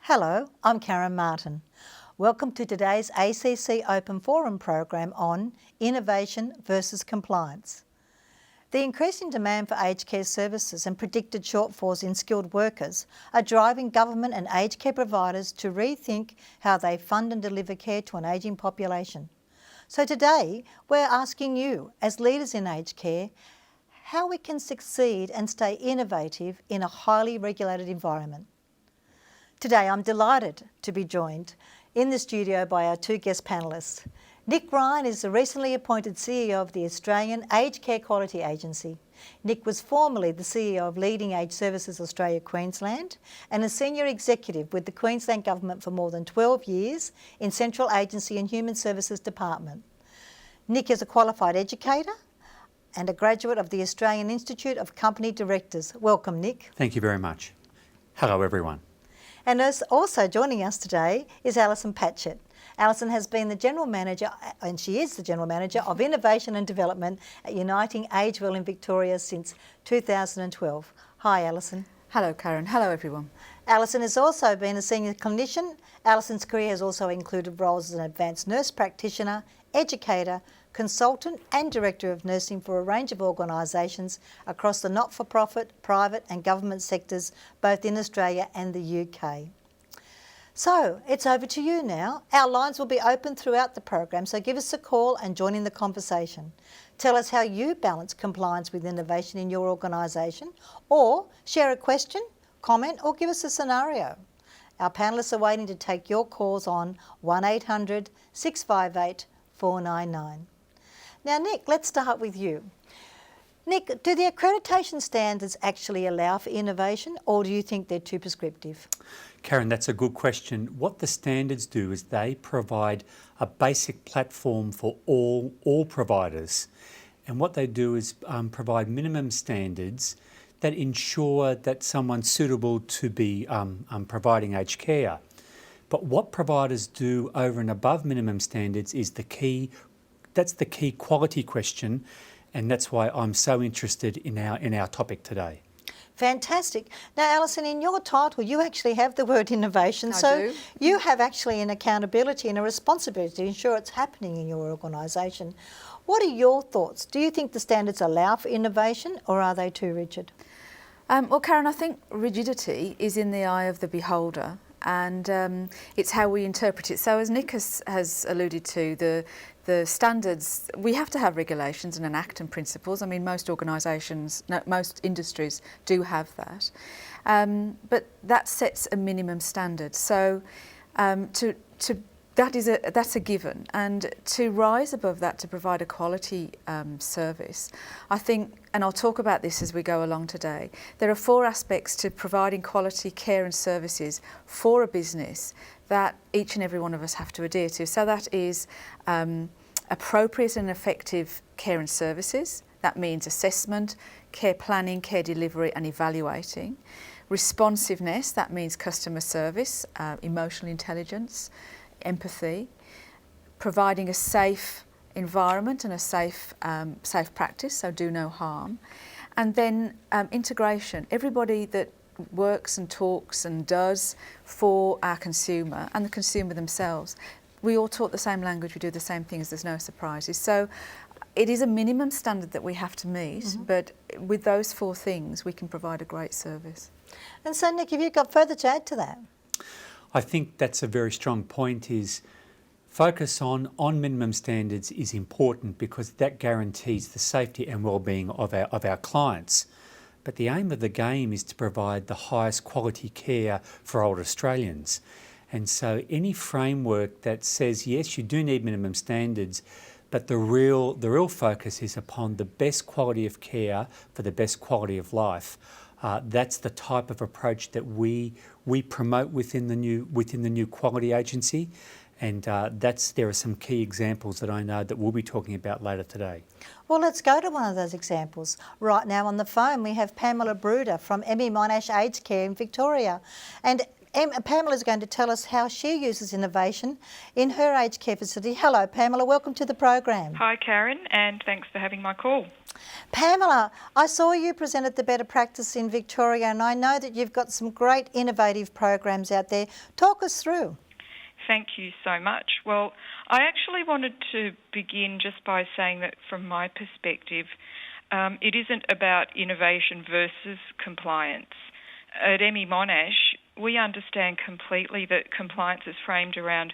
Hello, I'm Karen Martin. Welcome to today's ACC Open Forum program on Innovation versus Compliance. The increasing demand for aged care services and predicted shortfalls in skilled workers are driving government and aged care providers to rethink how they fund and deliver care to an ageing population. So today, we're asking you, as leaders in aged care, how we can succeed and stay innovative in a highly regulated environment. Today I'm delighted to be joined in the studio by our two guest panellists. Nick Ryan is the recently appointed CEO of the Australian Aged Care Quality Agency. Nick was formerly the CEO of Leading Age Services Australia Queensland and a senior executive with the Queensland Government for more than 12 years in Central Agency and Human Services Department. Nick is a qualified educator and a graduate of the Australian Institute of Company Directors. Welcome, Nick. Thank you very much. Hello, everyone. And also joining us today is Alison Patchett. Alison has been the General Manager, and she is the General Manager of Innovation and Development at Uniting Age Well in Victoria since 2012. Hi, Alison. Hello, Karen. Hello, everyone. Alison has also been a senior clinician. Alison's career has also included roles as an advanced nurse practitioner, educator, consultant and director of nursing for a range of organisations across the not-for-profit, private and government sectors, both in Australia and the UK. So it's over to you now. Our lines will be open throughout the program, so give us a call and join in the conversation. Tell us how you balance compliance with innovation in your organisation, or share a question, comment or give us a scenario. Our panellists are waiting to take your calls on 1800 658 499. Now, Nick, let's start with you. Nick, do the accreditation standards actually allow for innovation, or do you think they're too prescriptive? Karen, that's a good question. What the standards do is they provide a basic platform for all providers. And what they do is provide minimum standards that ensure that someone's suitable to be providing aged care. But what providers do over and above minimum standards is that's the key quality question, and that's why I'm so interested in our topic today. Fantastic. Now, Alison, in your title, you actually have the word innovation. I do. You have actually an accountability and a responsibility to ensure it's happening in your organisation. What are your thoughts? Do you think the standards allow for innovation, or are they too rigid? Well, Karen, I think rigidity is in the eye of the beholder, and it's how we interpret it. So as Nick has alluded to, the standards, we have to have regulations and enact and principles. I mean, most organisations, most industries do have that. But that sets a minimum standard. So that's a given. And to rise above that, to provide a quality service, I think, and I'll talk about this as we go along today, there are 4 aspects to providing quality care and services for a business that each and every one of us have to adhere to. So that is appropriate and effective care and services. That means assessment, care planning, care delivery and evaluating. Responsiveness, that means customer service, emotional intelligence, empathy. Providing a safe environment and a safe practice, so do no harm. And then integration, everybody that works and talks and does for our consumer and the consumer themselves. We all talk the same language, we do the same things, there's no surprises. So it is a minimum standard that we have to meet, but with those 4 things we can provide a great service. And so, Nick, have you got further to add to that? I think that's a very strong point, is focus on minimum standards is important because that guarantees the safety and well-being of our clients. But the aim of the game is to provide the highest quality care for older Australians. And so any framework that says, yes, you do need minimum standards, but the real focus is upon the best quality of care for the best quality of life. That's the type of approach that we promote within the new quality agency. And there are some key examples that I know that we'll be talking about later today. Well, let's go to one of those examples. Right now on the phone we have Pamela Bruder from Emmy Monash Aged Care in Victoria. And Pamela's going to tell us how she uses innovation in her aged care facility. Hello, Pamela. Welcome to the program. Hi, Karen, and thanks for having my call. Pamela, I saw you present at the Better Practice in Victoria, and I know that you've got some great innovative programs out there. Talk us through. Thank you so much. Well, I actually wanted to begin just by saying that from my perspective, it isn't about innovation versus compliance. At Emmy Monash, we understand completely that compliance is framed around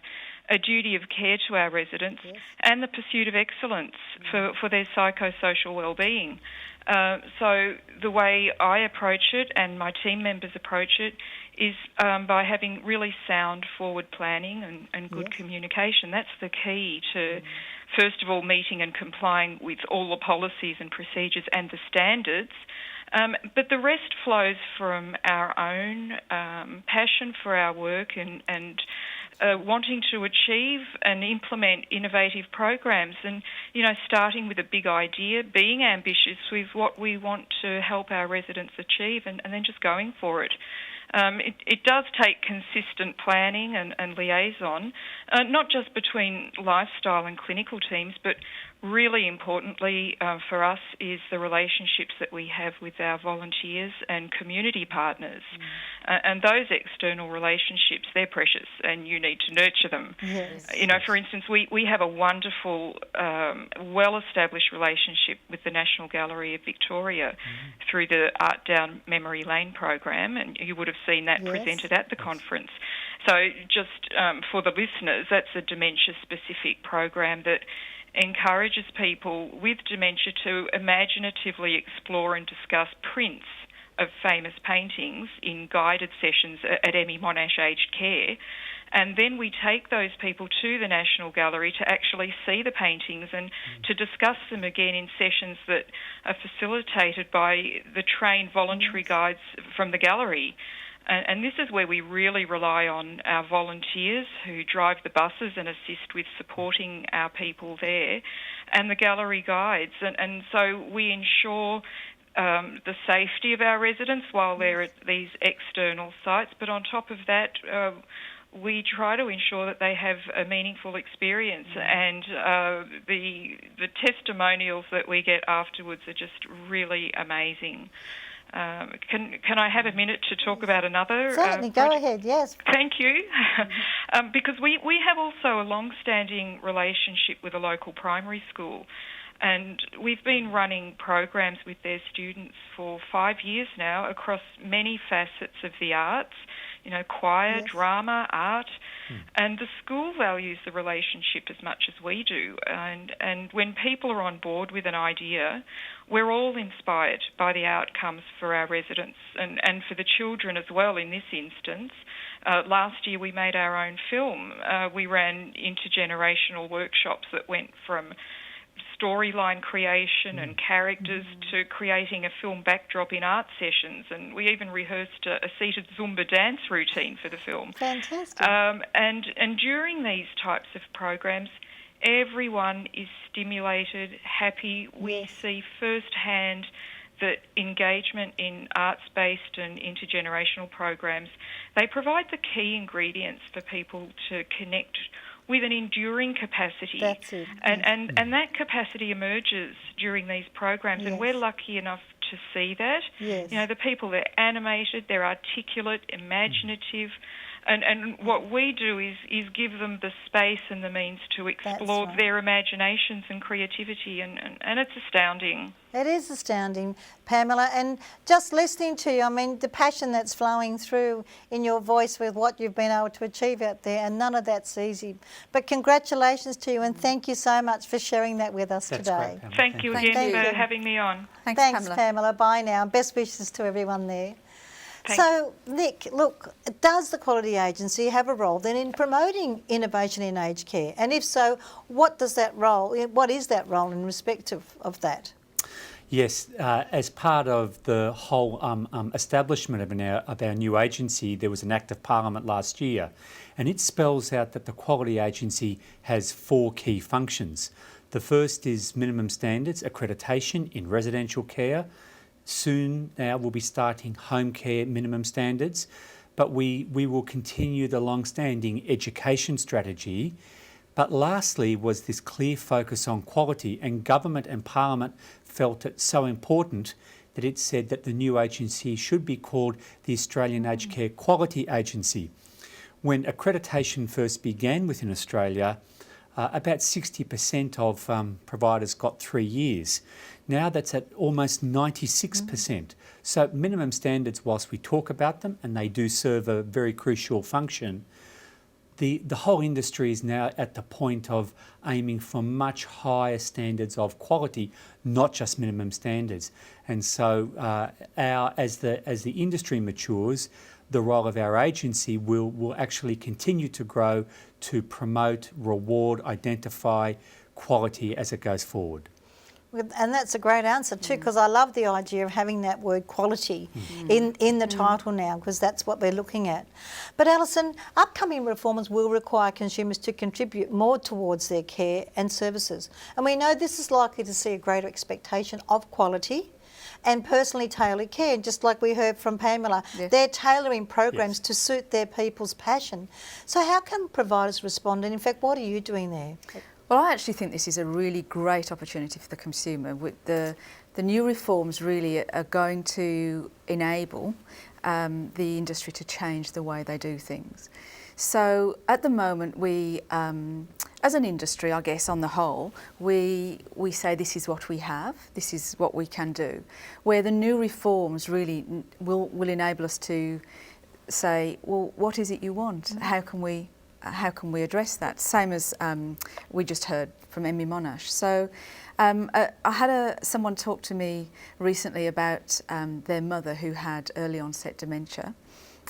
a duty of care to our residents and the pursuit of excellence for their psychosocial well-being. So the way I approach it and my team members approach it is by having really sound forward planning and good communication. That's the key to, first of all, meeting and complying with all the policies and procedures and the standards. But the rest flows from our own passion for our work and wanting to achieve and implement innovative programs and, starting with a big idea, being ambitious with what we want to help our residents achieve and then just going for it. It does take consistent planning and liaison, not just between lifestyle and clinical teams, but really importantly for us is the relationships that we have with our volunteers and community partners. And those external relationships, they're precious and you need to nurture them. Yes. For instance, we have a wonderful, well-established relationship with the National Gallery of Victoria through the Art Down Memory Lane program, and you would have seen that presented at the conference. So just for the listeners, that's a dementia-specific program that encourages people with dementia to imaginatively explore and discuss prints of famous paintings in guided sessions at Emmy Monash Aged Care. And then we take those people to the National Gallery to actually see the paintings and to discuss them again in sessions that are facilitated by the trained voluntary guides from the gallery. And this is where we really rely on our volunteers who drive the buses and assist with supporting our people there, and the gallery guides. And so we ensure the safety of our residents while they're at these external sites, but on top of that, we try to ensure that they have a meaningful experience, and the testimonials that we get afterwards are just really amazing. Can I have a minute to talk about another? Certainly, go ahead, yes. Thank you. Because we have also a long-standing relationship with a local primary school, and we've been running programs with their students for 5 years now across many facets of the arts, choir, drama, art, and the school values the relationship as much as we do. And when people are on board with an idea, we're all inspired by the outcomes for our residents and for the children as well in this instance. Last year we made our own film. We ran intergenerational workshops that went from storyline creation and characters to creating a film backdrop in art sessions, and we even rehearsed a seated Zumba dance routine for the film. Fantastic. And during these types of programs, everyone is stimulated, happy. We see firsthand that engagement in arts-based and intergenerational programs, they provide the key ingredients for people to connect with an enduring capacity. That's it. And that capacity emerges during these programs, and we're lucky enough to see that. Yes. The people, they're animated, they're articulate, imaginative, and what we do is give them the space and the means to explore their imaginations and creativity, and it's astounding. It is astounding, Pamela, and just listening to you, the passion that's flowing through in your voice with what you've been able to achieve out there, and none of that's easy. But congratulations to you, and thank you so much for sharing that with us today. Great, Pamela. Thank you again for having me on. Thanks, Pamela. Bye now. Best wishes to everyone there. So, Nick, look, does the Quality Agency have a role then in promoting innovation in aged care? And if so, what is that role in respect of that? Yes, as part of the whole establishment of our new agency, there was an Act of Parliament last year, and it spells out that the Quality Agency has 4 key functions. The first is minimum standards accreditation in residential care. Soon now we'll be starting home care minimum standards. but we will continue the long-standing education strategy. But lastly was this clear focus on quality, and government and parliament felt it so important that it said that the new agency should be called the Australian Aged Care Quality Agency. When accreditation first began within Australia, about 60% of providers got 3 years. Now that's at almost 96%. So minimum standards, whilst we talk about them and they do serve a very crucial function, the whole industry is now at the point of aiming for much higher standards of quality, not just minimum standards. And so as the industry matures, the role of our agency will actually continue to grow to promote, reward, identify quality as it goes forward. And that's a great answer too, because I love the idea of having that word quality in the title now, because that's what we're looking at. But Alison, upcoming reforms will require consumers to contribute more towards their care and services. And we know this is likely to see a greater expectation of quality and personally tailored care. Just like we heard from Pamela, Yes. they're tailoring programs Yes. to suit their people's passion. So how can providers respond? And in fact, what are you doing there? Well, I actually think this is a really great opportunity for the consumer. With the new reforms really are going to enable the industry to change the way they do things. So at the moment, we, as an industry, I guess on the whole, we say this is what we have, this is what we can do. Where the new reforms really will enable us to say, well, what is it you want? How can we address that? Same as we just heard from Emmy Monash. So I had someone talk to me recently about their mother who had early onset dementia,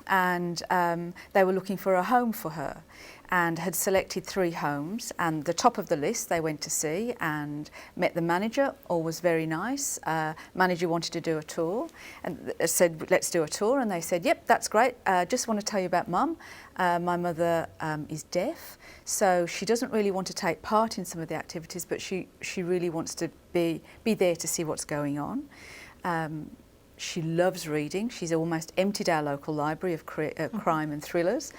and they were looking for a home for her and had selected 3 homes, and the top of the list they went to see and met the manager. All was very nice. Manager wanted to do a tour and said, let's do a tour, and they said, yep, that's great. Just want to tell you about Mum. My mother is deaf, so she doesn't really want to take part in some of the activities, but she really wants to be there to see what's going on. She loves reading. She's almost emptied our local library of crime and thrillers.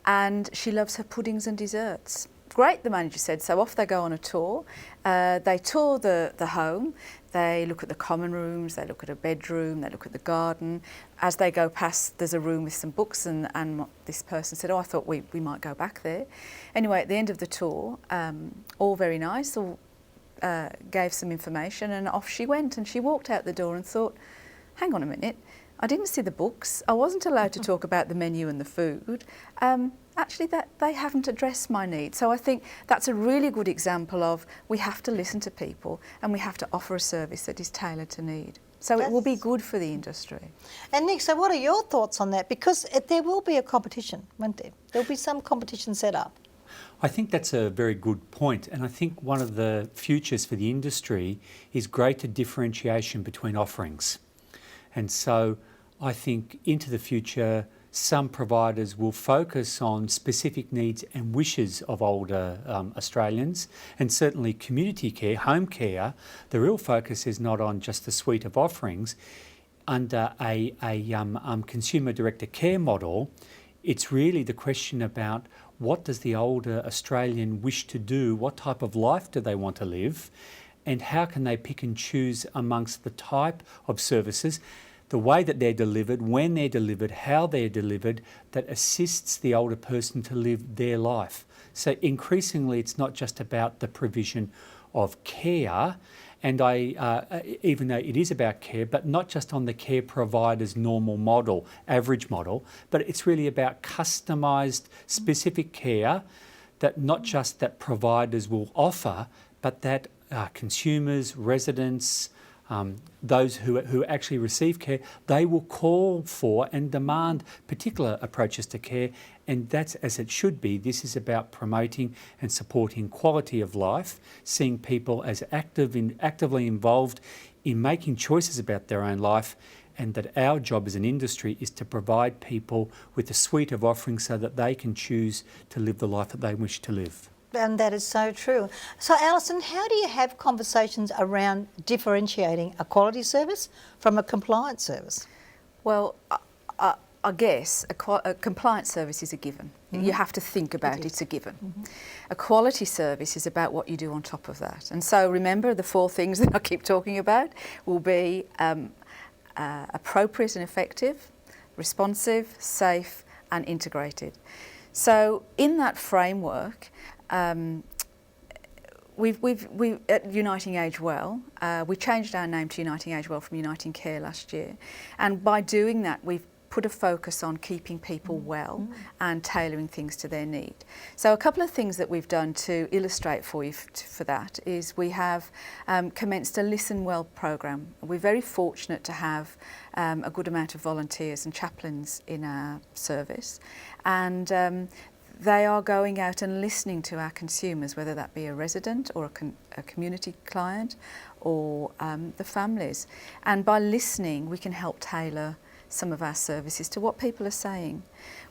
And she loves her puddings and desserts. Great, the manager said. So off they go on a tour. They tour the home. They look at the common rooms, they look at a bedroom, they look at the garden. As they go past, there's a room with some books, and this person said, oh, I thought we might go back there. Anyway, at the end of the tour, all very nice, all gave some information, and off she went. And she walked out the door and thought, hang on a minute, I didn't see the books, I wasn't allowed to talk about the menu and the food. Actually, that they haven't addressed my needs. So I think that's a really good example of we have to listen to people and we have to offer a service that is tailored to need. So it will be good for the industry. And Nick, so what are your thoughts on that? Because there will be a competition, won't there? There'll be some competition set up. I think that's a very good point, and I think one of the futures for the industry is greater differentiation between offerings. And so I think into the future, some providers will focus on specific needs and wishes of older Australians, and certainly community care, home care. The real focus is not on just the suite of offerings. Under a consumer-directed care model, it's really the question about what does the older Australian wish to do, what type of life do they want to live, and how can they pick and choose amongst the type of services, the way that they're delivered, when they're delivered, how they're delivered, that assists the older person to live their life. So increasingly, it's not just about the provision of care, and even though it is about care, but not just on the care provider's normal model, average model, but it's really about customised, specific care that not just that providers will offer, but that consumers, residents, those who actually receive care, they will call for and demand particular approaches to care, and that's as it should be. This is about promoting and supporting quality of life, seeing people as actively involved in making choices about their own life, and that our job as an industry is to provide people with a suite of offerings so that they can choose to live the life that they wish to live. And that is so true. So Alison, how do you have conversations around differentiating a quality service from a compliance service? Well, I guess a compliance service is a given. You have to think about it's a given. A quality service is about what you do on top of that. And so remember, the 4 things that I keep talking about will be appropriate and effective, responsive, safe and integrated. So in that framework, we at Uniting Age Well, we changed our name to Uniting Age Well from Uniting Care last year, and by doing that we've put a focus on keeping people well and tailoring things to their need. So a couple of things that we've done to illustrate for you for that is we have commenced a Listen Well programme. We're very fortunate to have a good amount of volunteers and chaplains in our service, and they are going out and listening to our consumers, whether that be a resident or a community client or the families. And by listening, we can help tailor some of our services to what people are saying.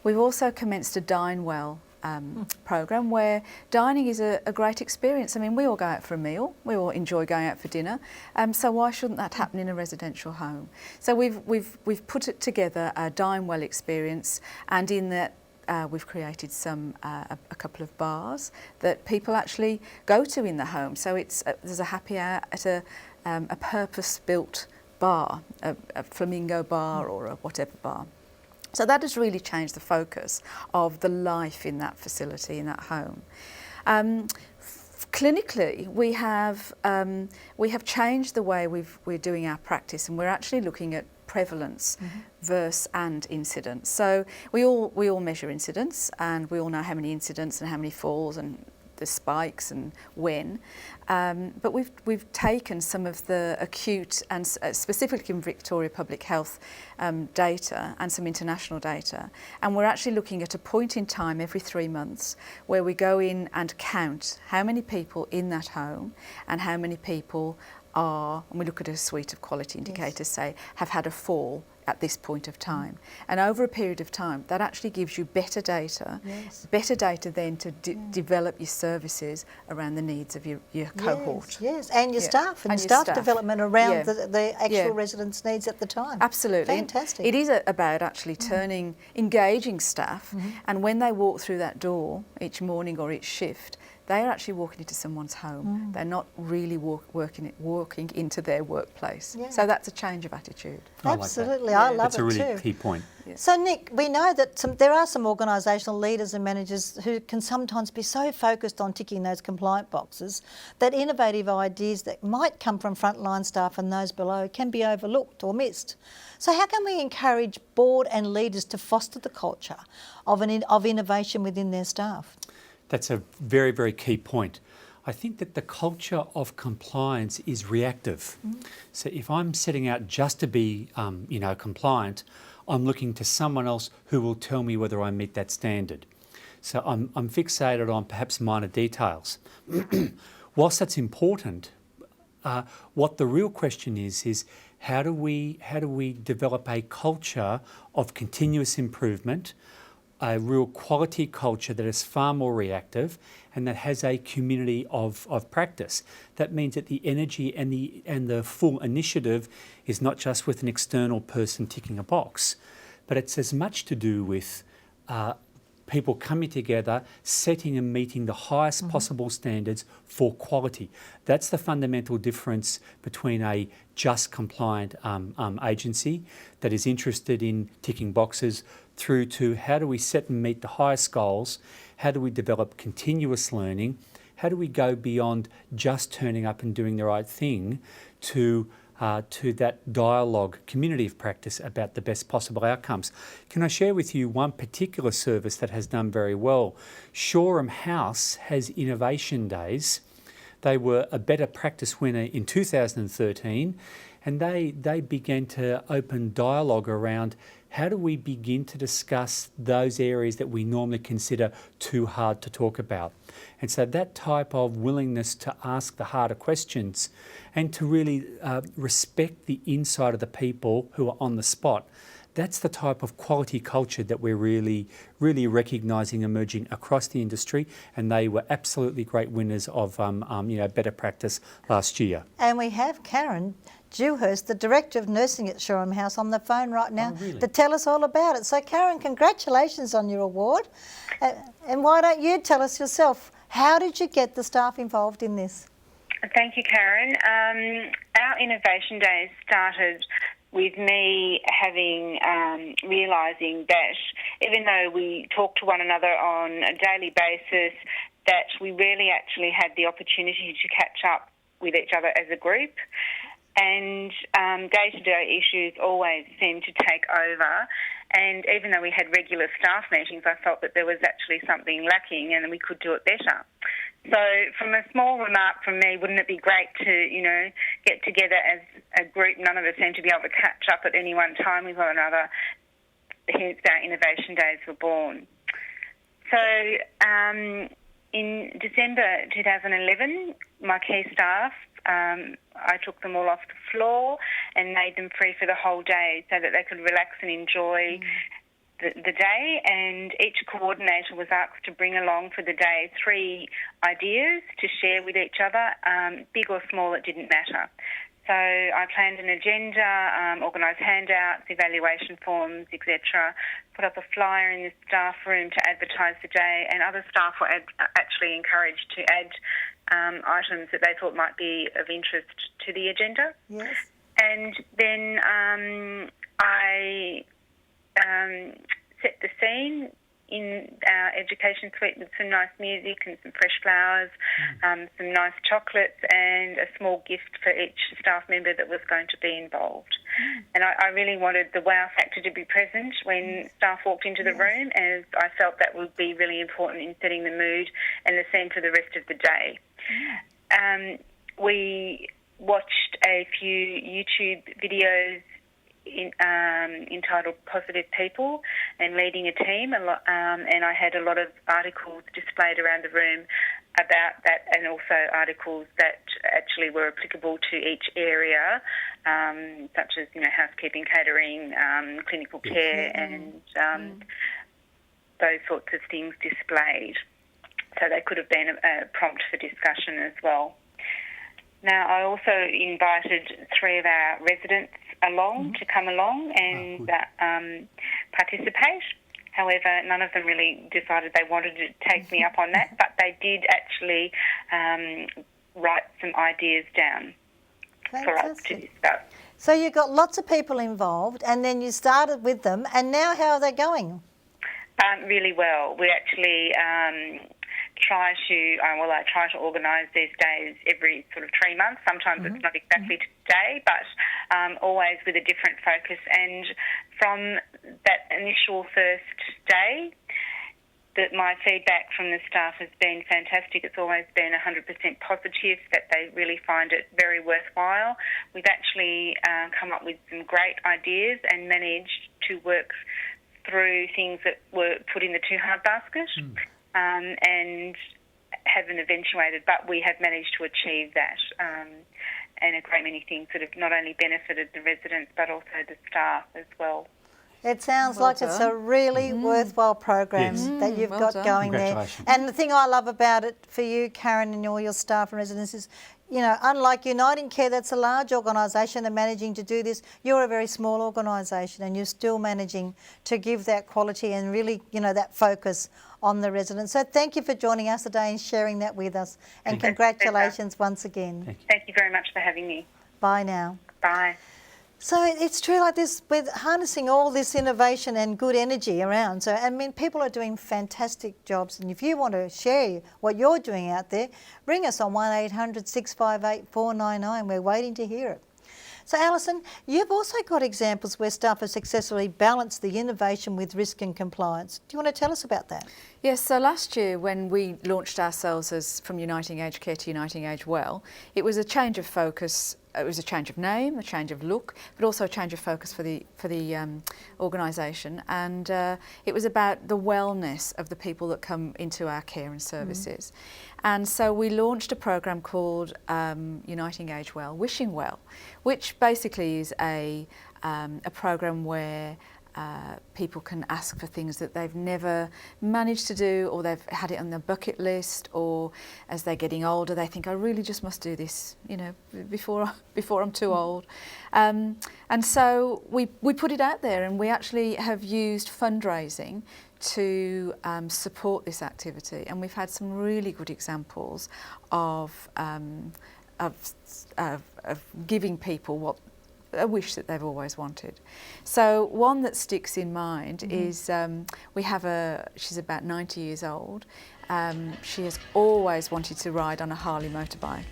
We've also commenced a Dine Well programme where dining is a great experience. I mean, we all go out for a meal, we all enjoy going out for dinner, so why shouldn't that happen in a residential home? So we've put it together, a Dine Well experience, and in that we've created a couple of bars that people actually go to in the home. So there's a happy hour at a purpose-built bar, a flamingo bar or a whatever bar. So that has really changed the focus of the life in that facility, in that home. Clinically, we have changed the way we're doing our practice, and we're actually looking at prevalence versus and incidence. So we all measure incidence, and we all know how many incidents and how many falls and the spikes and when. But we've taken some of the acute and specifically in Victoria Public Health data and some international data, and we're actually looking at a point in time every 3 months where we go in and count how many people in that home and how many people are, and we look at a suite of quality indicators, say, have had a fall at this point of time. And over a period of time, that actually gives you better data then to develop your services around the needs of your cohort. Yes, and your staff, and your staff staff. development around the actual residents' needs at the time. Absolutely. Fantastic. It is about actually engaging staff, and when they walk through that door each morning or each shift, they are actually walking into someone's home. They're not really walking into their workplace. Yeah. So that's a change of attitude. Absolutely, I love it too. That's a really key point. Yeah. So Nick, we know that there are some organisational leaders and managers who can sometimes be so focused on ticking those compliant boxes that innovative ideas that might come from frontline staff and those below can be overlooked or missed. So how can we encourage board and leaders to foster the culture of innovation within their staff? That's a very, very key point. I think that the culture of compliance is reactive. So if I'm setting out just to be, compliant, I'm looking to someone else who will tell me whether I meet that standard. So I'm fixated on perhaps minor details. Whilst that's important, what the real question is how do we develop a culture of continuous improvement, a real quality culture that is far more reactive and that has a community of practice. That means that the energy and the full initiative is not just with an external person ticking a box, but it's as much to do with people coming together, setting and meeting the highest possible standards for quality. That's the fundamental difference between a just compliant agency that is interested in ticking boxes through to how do we set and meet the highest goals, how do we develop continuous learning, how do we go beyond just turning up and doing the right thing to that dialogue, community of practice about the best possible outcomes. Can I share with you one particular service that has done very well? Shoreham House has Innovation Days. They were a better practice winner in 2013, and they began to open dialogue around how do we begin to discuss those areas that we normally consider too hard to talk about. And so that type of willingness to ask the harder questions and to really respect the insight of the people who are on the spot, that's the type of quality culture that we're really, really recognising emerging across the industry, and they were absolutely great winners of better practice last year. And we have Karen Dewhurst, the Director of Nursing at Shoreham House, on the phone right now Oh, really? to tell us all about it. So Karen, congratulations on your award. And why don't you tell us yourself, how did you get the staff involved in this? Thank you, Karen. Our Innovation Days started with me having realising that even though we talk to one another on a daily basis, that we rarely actually had the opportunity to catch up with each other as a group. And day-to-day issues always seemed to take over. And even though we had regular staff meetings, I felt that there was actually something lacking and we could do it better. So from a small remark from me, wouldn't it be great to, get together as a group? None of us seem to be able to catch up at any one time with one another. Hence our Innovation Days were born. So in December 2011, my key staff, I took them all off the floor and made them free for the whole day so that they could relax and enjoy the day, and each coordinator was asked to bring along for the day 3 ideas to share with each other, big or small, it didn't matter. So I planned an agenda, organised handouts, evaluation forms, etc., put up a flyer in the staff room to advertise the day, and other staff were actually encouraged to add items that they thought might be of interest to the agenda. Yes. And then I set the scene in our education suite with some nice music and some fresh flowers, some nice chocolates, and a small gift for each staff member that was going to be involved. And I really wanted the wow factor to be present when staff walked into the room, as I felt that would be really important in setting the mood and the scene for the rest of the day. We watched a few YouTube videos entitled Positive People and Leading a Team, and I had a lot of articles displayed around the room about that, and also articles that actually were applicable to each area, such as housekeeping, catering, clinical care, and those sorts of things displayed. So they could have been a prompt for discussion as well. Now, I also invited 3 of our residents along to come along and participate. However, none of them really decided they wanted to take me up on that, but they did actually write some ideas down for us to discuss. So you got lots of people involved, and then you started with them, and now how are they going? Really well. We actually I try to organise these days every sort of 3 months. Sometimes it's not exactly today, but always with a different focus. And from that initial first day, that my feedback from the staff has been fantastic. It's always been 100% positive, that they really find it very worthwhile. We've actually come up with some great ideas and managed to work through things that were put in the too hard basket. And haven't eventuated, but we have managed to achieve that, and a great many things that have not only benefited the residents but also the staff as well. It sounds like it's a really worthwhile program that you've got going there. And the thing I love about it for you, Karen, and all your staff and residents is, unlike Uniting Care, that's a large organisation, they're managing to do this. You're a very small organisation and you're still managing to give that quality and really, that focus on the residents. So thank you for joining us today and sharing that with us. And congratulations once again. Thank you very much for having me. Bye now. Bye. So it's true, like this, with harnessing all this innovation and good energy around. So, people are doing fantastic jobs. And if you want to share what you're doing out there, ring us on 1800 658 499. We're waiting to hear it. So, Alison, you've also got examples where staff have successfully balanced the innovation with risk and compliance. Do you want to tell us about that? Yes, so last year when we launched ourselves as from Uniting Aged Care to Uniting Age Well, it was a change of focus. It was a change of name, a change of look, but also a change of focus for the organisation, and it was about the wellness of the people that come into our care and services. And so we launched a program called Uniting Age Well, Wishing Well, which basically is a program where people can ask for things that they've never managed to do, or they've had it on their bucket list, or as they're getting older they think, I really just must do this, you know, before I'm too old. And so we put it out there, and we actually have used fundraising to support this activity, and we've had some really good examples of giving people a wish that they've always wanted. So one that sticks in mind is we have she's about 90 years old. She has always wanted to ride on a Harley motorbike.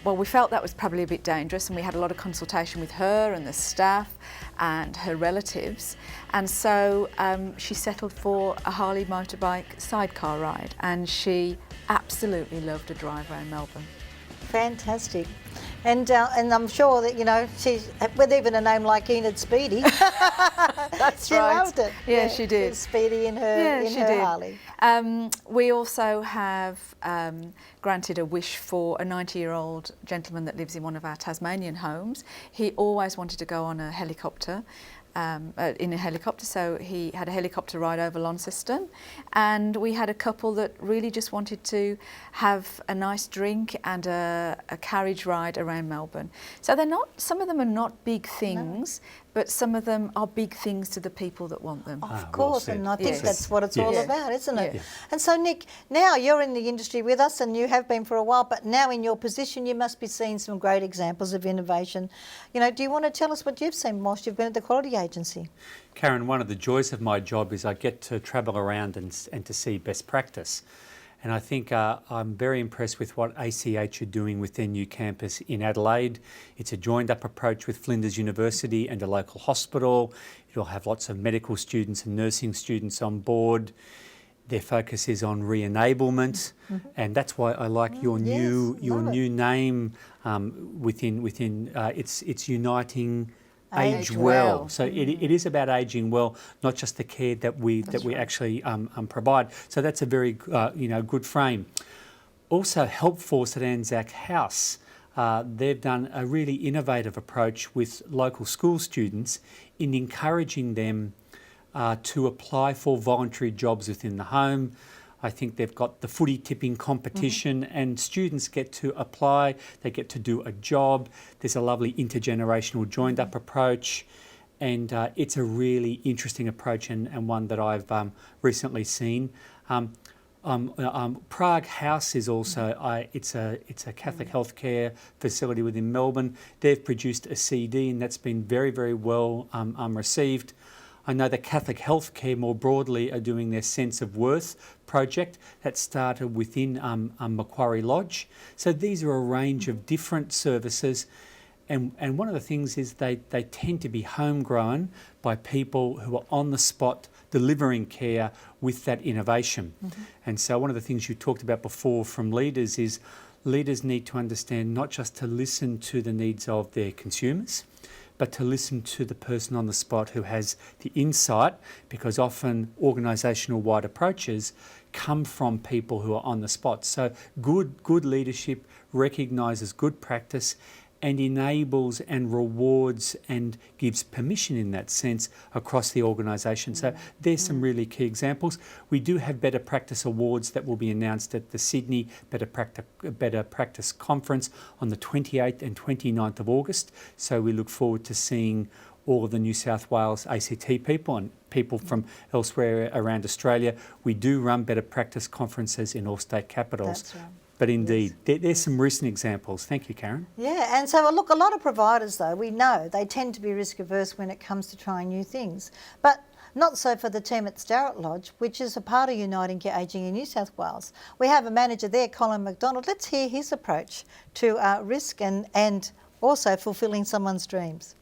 Well, we felt that was probably a bit dangerous, and we had a lot of consultation with her and the staff and her relatives, and so she settled for a Harley motorbike sidecar ride, and she absolutely loved a drive around Melbourne. Fantastic. And I'm sure that, you know, she's, with even a name like Enid Speedy, That's she right. loved it. Yeah, she did. Speedy in her, she did. Harley. We also have granted a wish for a 90-year-old gentleman that lives in one of our Tasmanian homes. He always wanted to go on a helicopter. So he had a helicopter ride over Launceston, and we had a couple that really just wanted to have a nice drink and a carriage ride around Melbourne. So some of them are not big things, but some of them are big things to the people that want them. Of course, well and I think Yes. that's what it's all about, isn't it? Yeah. And so, Nick, now you're in the industry with us, and you have been for a while, but now in your position you must be seeing some great examples of innovation. You know, do you want to tell us what you've seen whilst you've been at the Quality Agency? Karen, one of the joys of my job is I get to travel around and to see best practice. And I think I'm very impressed with what ACH are doing with their new campus in Adelaide. It's a joined-up approach with Flinders University and a local hospital. It'll have lots of medical students and nursing students on board. Their focus is on re-enablement, and that's why I like your new name within. It's uniting. Age well. So it is about ageing well, not just the care that we actually provide. So that's a very good frame. Also, Helpforce at Anzac House, they've done a really innovative approach with local school students in encouraging them to apply for voluntary jobs within the home. I think they've got the footy tipping competition, and students get to apply, they get to do a job. There's a lovely intergenerational joined up approach, and it's a really interesting approach and one that I've recently seen. Prague House is also, it's a Catholic healthcare facility within Melbourne. They've produced a CD, and that's been very, very well received. I know that Catholic Healthcare more broadly are doing their Sense of Worth project that started within Macquarie Lodge. So these are a range of different services, and one of the things is they tend to be homegrown by people who are on the spot delivering care with that innovation. And so one of the things you talked about before from leaders is leaders need to understand not just to listen to the needs of their consumers, but to listen to the person on the spot who has the insight, because often organisational-wide approaches come from people who are on the spot. So good leadership recognises good practice and enables and rewards and gives permission in that sense across the organisation. So there's some really key examples. We do have Better Practice Awards that will be announced at the Sydney Better Practice Conference on the 28th and 29th of August. So we look forward to seeing all of the New South Wales ACT people and people from elsewhere around Australia. We do run Better Practice conferences in all state capitals. That's right. But indeed, there's some recent examples. Thank you, Karen. Yeah, and so look, a lot of providers though, we know they tend to be risk averse when it comes to trying new things. But not so for the team at Starrett Lodge, which is a part of Uniting Care Ageing in New South Wales. We have a manager there, Colin McDonald. Let's hear his approach to risk and also fulfilling someone's dreams.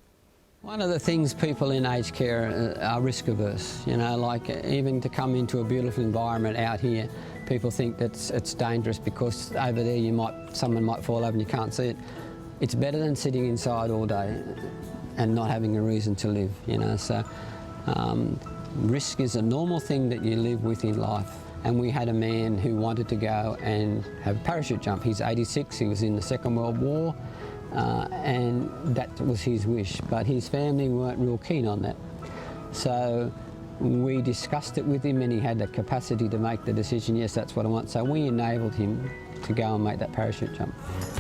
One of the things people in aged care are risk averse, you know, like even to come into a beautiful environment out here, people think that it's dangerous because over there someone might fall over and you can't see it. It's better than sitting inside all day and not having a reason to live, you know. So risk is a normal thing that you live with in life. And we had a man who wanted to go and have a parachute jump. He's 86, he was in the Second World War. And that was his wish, but his family weren't real keen on that. So we discussed it with him and he had the capacity to make the decision, yes, that's what I want. So we enabled him to go and make that parachute jump.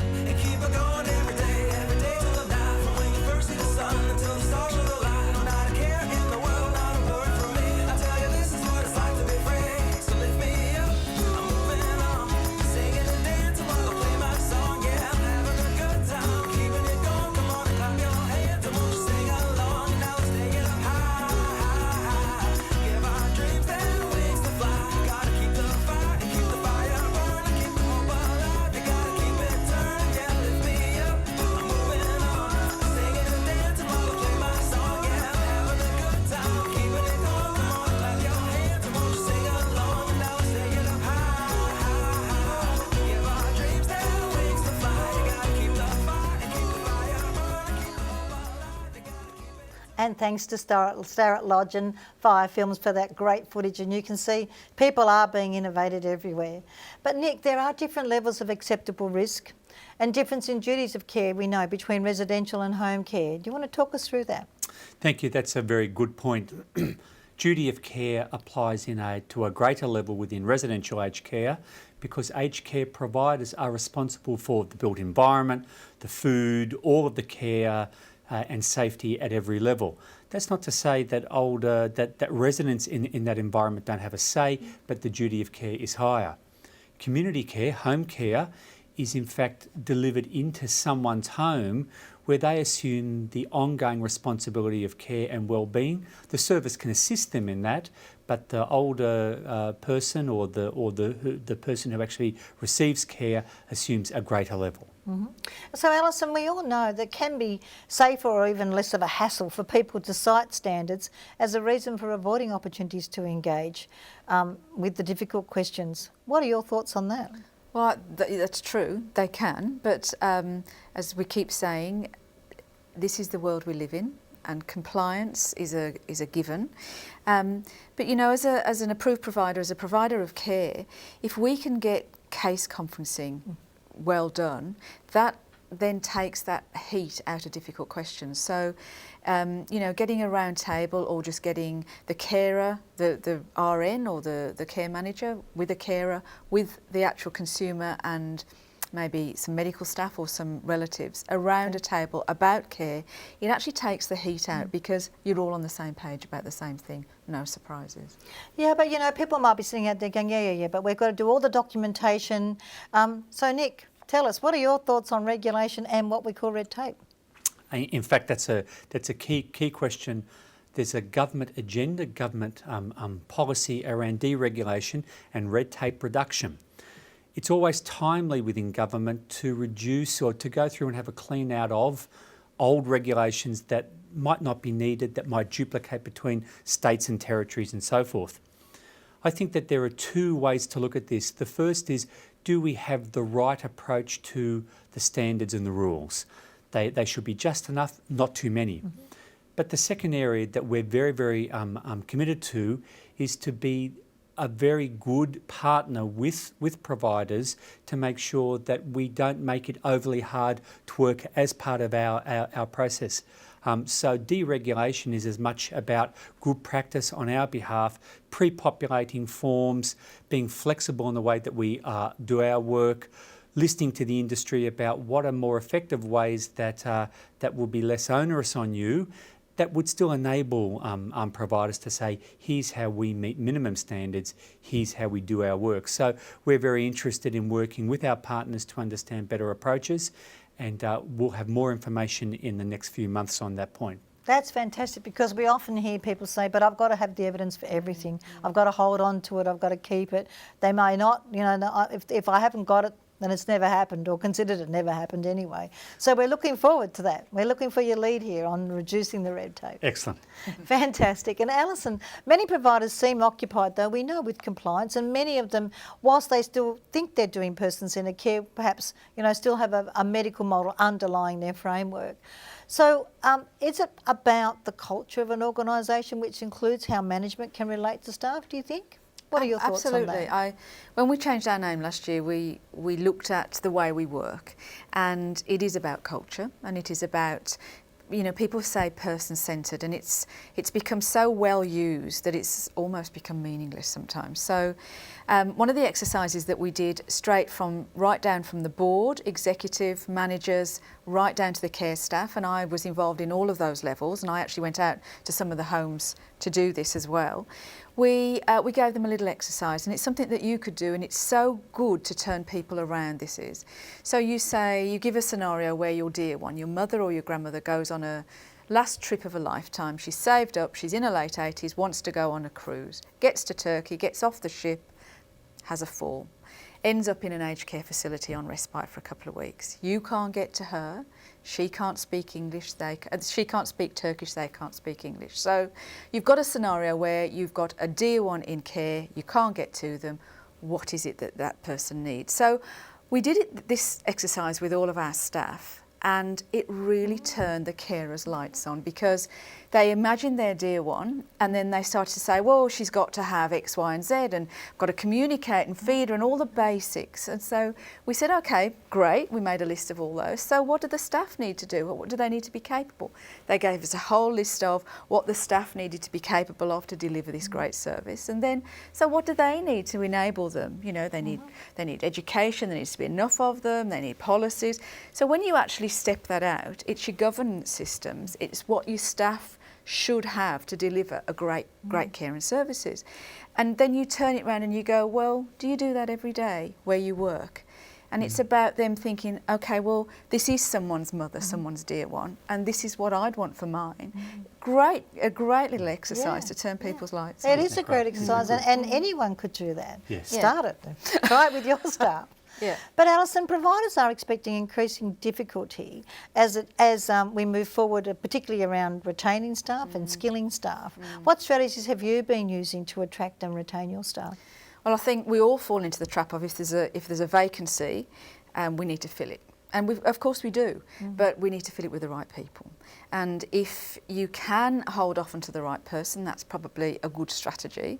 And keep it going every day till I die. From when you first see the sun until the stars will align. Not a care in the world, not a word from me. I tell you this is what it's like to be free. So lift me up, I'm moving on. Singing and dancing while I play my song. Yeah, I'm having a good time, keeping it going. Come on and clap your hands and won't you sing along? Now let's take it up high, high, high. Give our dreams their wings to fly. Gotta keep the fire and keep the fire burning. Keep the hope alive, you gotta keep it turning. Yeah, lift me up, I'm moving on. Singing and dancing while I play my song. Yeah, I'm having a good time, keeping it going. Come on and clap your hands and won't you sing along? Now let's take it up high, high, high. Give our dreams their wings to fly. You gotta keep the fire and keep the fire burning. Keep the hope alive, you gotta keep it. And thanks to Starrett Lodge and Fire Films for that great footage. And you can see people are being innovated everywhere. But Nick, there are different levels of acceptable risk and difference in duties of care, we know, between residential and home care. Do you want to talk us through that? Thank you. That's a very good point. Duty of care applies to a greater level within residential aged care because aged care providers are responsible for the built environment, the food, all of the care and safety at every level. That's not to say that that residents in that environment don't have a say, but the duty of care is higher. Community care, home care, is in fact delivered into someone's home where they assume the ongoing responsibility of care and well-being. The service can assist them in that, but the older person or the person who actually receives care assumes a greater level. Mm-hmm. So Alison, we all know that it can be safer or even less of a hassle for people to cite standards as a reason for avoiding opportunities to engage with the difficult questions. What are your thoughts on that? Well, that's true, they can, but as we keep saying, this is the world we live in and compliance is a given. But you know, as an approved provider, as a provider of care, if we can get case conferencing well done, that then takes that heat out of difficult questions. So, you know, getting a round table or just getting the carer, the RN or the care manager with a carer, with the actual consumer and maybe some medical staff or some relatives around a table about care, it actually takes the heat out because you're all on the same page about the same thing, no surprises. Yeah, but you know, people might be sitting out there going, yeah, but we've got to do all the documentation. So Nick, tell us, what are your thoughts on regulation and what we call red tape? In fact, that's a key question. There's a government agenda, government policy around deregulation and red tape reduction. It's always timely within government to reduce or to go through and have a clean out of old regulations that might not be needed, that might duplicate between states and territories and so forth. I think that there are two ways to look at this. The first is, do we have the right approach to the standards and the rules? They should be just enough, not too many. Mm-hmm. But the second area that we're very, very committed to is to be a very good partner with providers to make sure that we don't make it overly hard to work as part of our process. So deregulation is as much about good practice on our behalf, pre-populating forms, being flexible in the way that we do our work, listening to the industry about what are more effective ways that will be less onerous on you, that would still enable providers to say, here's how we meet minimum standards, here's how we do our work. So we're very interested in working with our partners to understand better approaches, and we'll have more information in the next few months on that point. That's fantastic, because we often hear people say, but I've got to have the evidence for everything. I've got to hold on to it, I've got to keep it. They may not, you know, if I haven't got it, then it's never happened, or considered it never happened anyway. So we're looking forward to that. We're looking for your lead here on reducing the red tape. Excellent. Fantastic. And Alison, many providers seem occupied, though, we know, with compliance, and many of them, whilst they still think they're doing person-centred care, perhaps, you know, still have a medical model underlying their framework. So is it about the culture of an organisation, which includes how management can relate to staff, do you think? What are your thoughts on that? Absolutely. When we changed our name last year, we looked at the way we work, and it is about culture, and it is about you know, people say person-centred, and it's become so well used that it's almost become meaningless sometimes. So one of the exercises that we did right down from the board, executive, managers, right down to the care staff, and I was involved in all of those levels, and I actually went out to some of the homes to do this as well. We gave them a little exercise, and it's something that you could do, and it's so good to turn people around, this is. So you give a scenario where your dear one, your mother or your grandmother, goes on a last trip of a lifetime. She's saved up, she's in her late 80s, wants to go on a cruise, gets to Turkey, gets off the ship, has a fall, ends up in an aged care facility on respite for a couple of weeks. You can't get to her. She can't speak English, she can't speak Turkish, they can't speak English. So you've got a scenario where you've got a dear one in care, you can't get to them. What is it that that person needs? So we did this exercise with all of our staff, and it really turned the carers' lights on, because they imagined their dear one, and then they started to say, well, she's got to have X, Y and Z, and got to communicate and feed her and all the basics. And so we said, okay, great, we made a list of all those. So what do the staff need to do? What do they need to be capable? They gave us a whole list of what the staff needed to be capable of to deliver this great service. And then, so what do they need to enable them? You know, they need education, there needs to be enough of them, they need policies. So when you actually step that out, it's your governance systems, it's what your staff should have to deliver a great care and services. And then you turn it around and you go, well, do you do that every day where you work? And it's about them thinking, okay, well, this is someone's mother, someone's dear one, and this is what I'd want for mine. A great little exercise to turn people's lights on. It is a great exercise, and anyone could do that. Yes. Start it. Try it with your staff. Yeah. But Alison, providers are expecting increasing difficulty as we move forward, particularly around retaining staff and skilling staff. What strategies have you been using to attract and retain your staff? Well, I think we all fall into the trap of if there's a vacancy, we need to fill it. And of course we do, but we need to fill it with the right people. And if you can hold off onto the right person, that's probably a good strategy.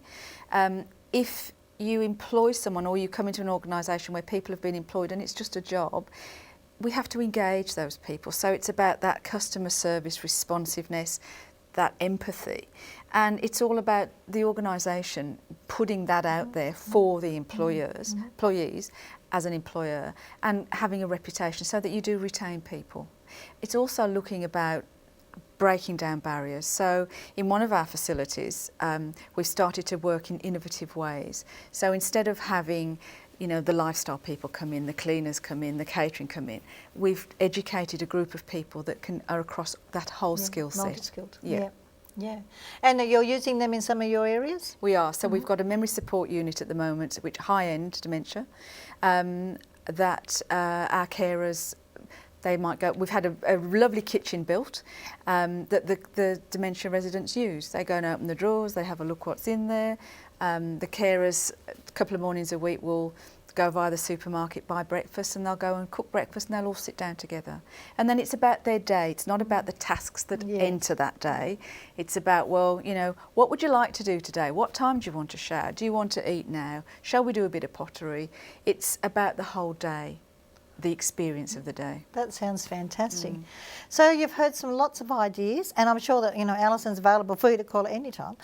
If you employ someone, or you come into an organisation where people have been employed and it's just a job, we have to engage those people. So it's about that customer service responsiveness, that empathy. And it's all about the organisation putting that out there for the employees as an employer, and having a reputation so that you do retain people. It's also looking about breaking down barriers. So in one of our facilities, we've started to work in innovative ways. So instead of having, you know, the lifestyle people come in, the cleaners come in, the catering come in, we've educated a group of people that are across that whole skill set. Multi-skilled. Yeah. And you're using them in some of your areas? We are. So we've got a memory support unit at the moment, which high-end dementia, that our carers, they might go. We've had a lovely kitchen built that the dementia residents use. They go and open the drawers, they have a look what's in there. The carers, a couple of mornings a week, will go via the supermarket, buy breakfast, and they'll go and cook breakfast, and they'll all sit down together. And then it's about their day. It's not about the tasks that enter that day. It's about, well, you know, what would you like to do today? What time do you want to shower? Do you want to eat now? Shall we do a bit of pottery? It's about the whole day, the experience of the day. That sounds fantastic. So you've heard lots of ideas, and I'm sure that, you know, Alison's available for you to call at any time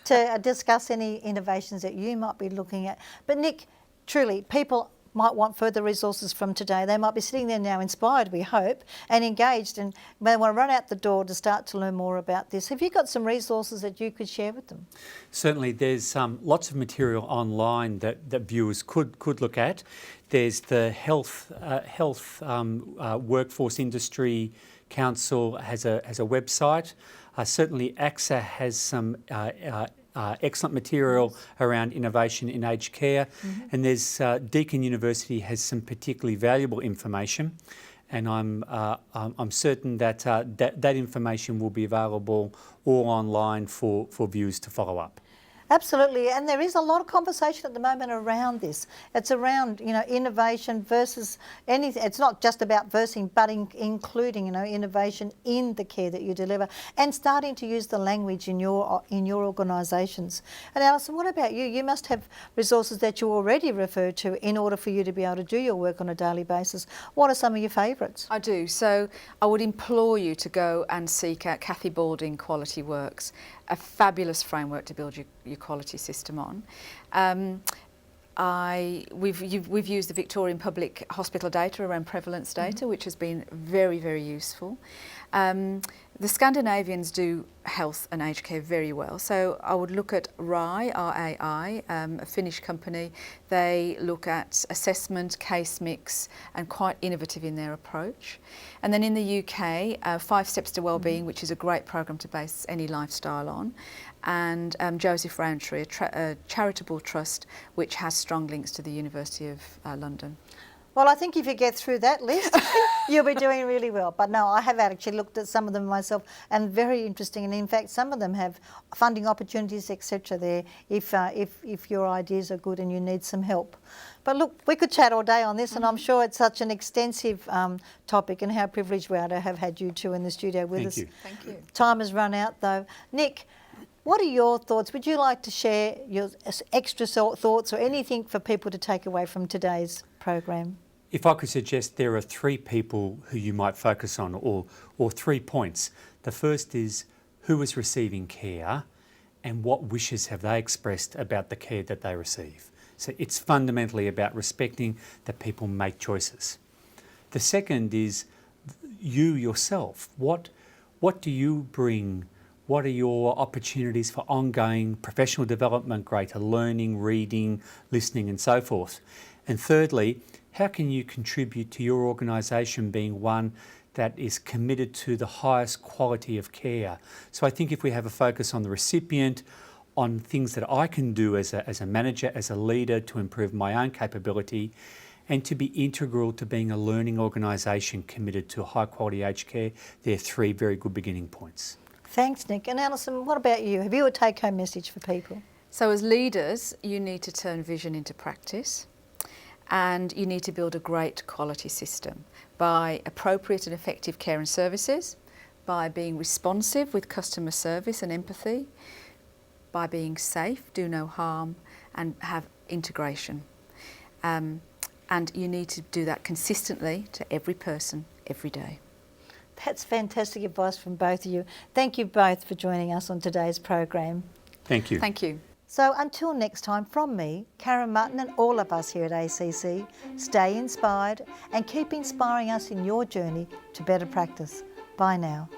to discuss any innovations that you might be looking at. But Nick, truly, people might want further resources from today. They might be sitting there now inspired, we hope, and engaged, and they want to run out the door to start to learn more about this. Have you got some resources that you could share with them? Certainly, there's lots of material online that viewers could look at. There's the Health Workforce Industry Council has a website. Certainly, AXA has some excellent material around innovation in aged care, and there's Deakin University has some particularly valuable information, and I'm certain that that information will be available all online for viewers to follow up. Absolutely, and there is a lot of conversation at the moment around this. It's around, innovation versus anything. It's not just about versing, but including, innovation in the care that you deliver, and starting to use the language in your organisations. And Alison, what about you? You must have resources that you already refer to in order for you to be able to do your work on a daily basis. What are some of your favourites? I do. So I would implore you to go and seek out Kathy Balding Quality Works, a fabulous framework to build your quality system on. We've used the Victorian Public Hospital data around prevalence data, which has been very, very useful. The Scandinavians do health and aged care very well. So I would look at RAI, R-A-I, a Finnish company. They look at assessment, case mix, and quite innovative in their approach. And then in the UK, 5 Steps to Wellbeing, which is a great programme to base any lifestyle on. And Joseph Rowntree, a charitable trust which has strong links to the University of London. Well, I think if you get through that list, you'll be doing really well. But no, I have actually looked at some of them myself, and very interesting. And in fact, some of them have funding opportunities, etc. there, if your ideas are good and you need some help. But look, we could chat all day on this, and I'm sure it's such an extensive topic, and how privileged we are to have had you two in the studio with us. Thank you. Time has run out, though. Nick, what are your thoughts? Would you like to share your extra thoughts or anything for people to take away from today's program? If I could suggest, there are 3 people who you might focus on, or 3 points. The first is who is receiving care and what wishes have they expressed about the care that they receive. So it's fundamentally about respecting that people make choices. The second is you yourself. What do you bring? What are your opportunities for ongoing professional development, greater learning, reading, listening, and so forth? And thirdly, how can you contribute to your organisation being one that is committed to the highest quality of care? So I think if we have a focus on the recipient, on things that I can do as a manager, as a leader to improve my own capability, and to be integral to being a learning organisation committed to high quality aged care, they're 3 very good beginning points. Thanks, Nick. And Alison, what about you? Have you a take-home message for people? So as leaders, you need to turn vision into practice, and you need to build a great quality system by appropriate and effective care and services, by being responsive with customer service and empathy, by being safe, do no harm, and have integration. And you need to do that consistently to every person, every day. That's fantastic advice from both of you. Thank you both for joining us on today's program. Thank you. Thank you. So until next time, from me, Karen Martin, and all of us here at ACC, stay inspired and keep inspiring us in your journey to better practice. Bye now.